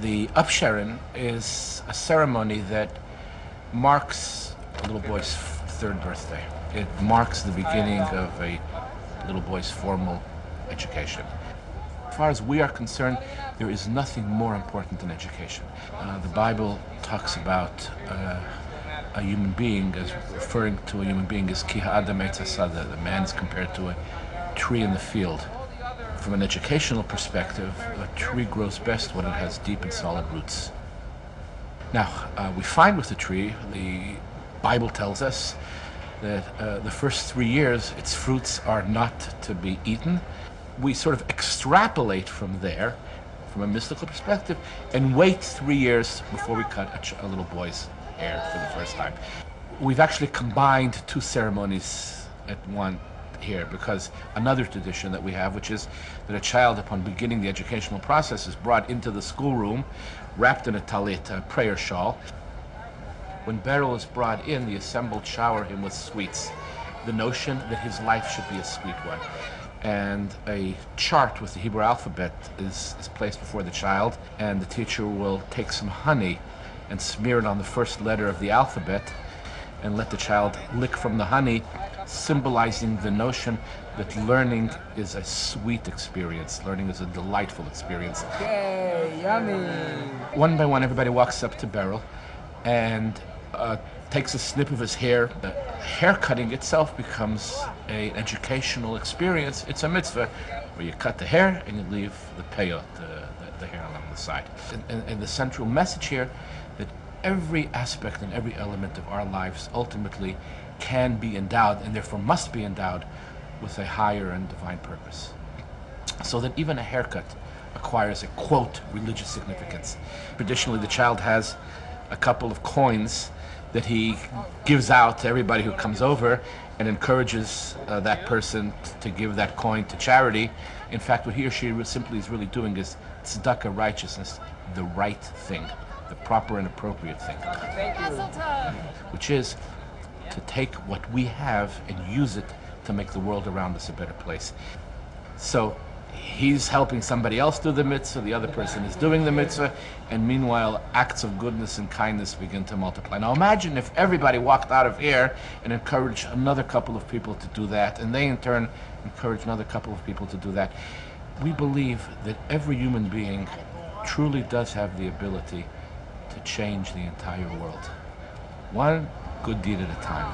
The upsharon is a ceremony that marks a little boy's third birthday. It marks the beginning of a little boy's formal education. As far as we are concerned, there is nothing more important than education. The Bible talks about a human being, as referring to a human being as ki ha'adam etz hasada. The man is compared to a tree in the field. From an educational perspective, a tree grows best when it has deep and solid roots. Now, we find with the tree, the Bible tells us that the first 3 years, its fruits are not to be eaten. We sort of extrapolate from there, from a mystical perspective, and wait 3 years before we cut a little boy's hair for the first time. We've actually combined two ceremonies at one here, because another tradition that we have, which is that a child, upon beginning the educational process, is brought into the schoolroom, wrapped in a talit, a prayer shawl. When Beryl is brought in, the assembled shower him with sweets. The notion that his life should be a sweet one. And a chart with the Hebrew alphabet is placed before the child, and the teacher will take some honey and smear it on the first letter of the alphabet and let the child lick from the honey, symbolizing the notion that learning is a sweet experience. Learning is a delightful experience. Yay, yummy! One by one, everybody walks up to Beryl and takes a snip of his hair. The hair cutting itself becomes an educational experience. It's a mitzvah where you cut the hair and you leave the peyot, the hair along the side. And the central message here, that every aspect and every element of our lives ultimately can be endowed, and therefore must be endowed, with a higher and divine purpose. So that even a haircut acquires a, quote, religious significance. Traditionally, the child has a couple of coins that he gives out to everybody who comes over and encourages that person to give that coin to charity. In fact, what he or she simply is really doing is tzedakah, righteousness, the right thing, the proper and appropriate thing. Thank you. Which is to take what we have and use it to make the world around us a better place. So he's helping somebody else do the mitzvah, the other person is doing the mitzvah, and meanwhile acts of goodness and kindness begin to multiply. Now imagine if everybody walked out of here and encouraged another couple of people to do that, and they in turn encourage another couple of people to do that. We believe that every human being truly does have the ability to change the entire world, one good deed at a time.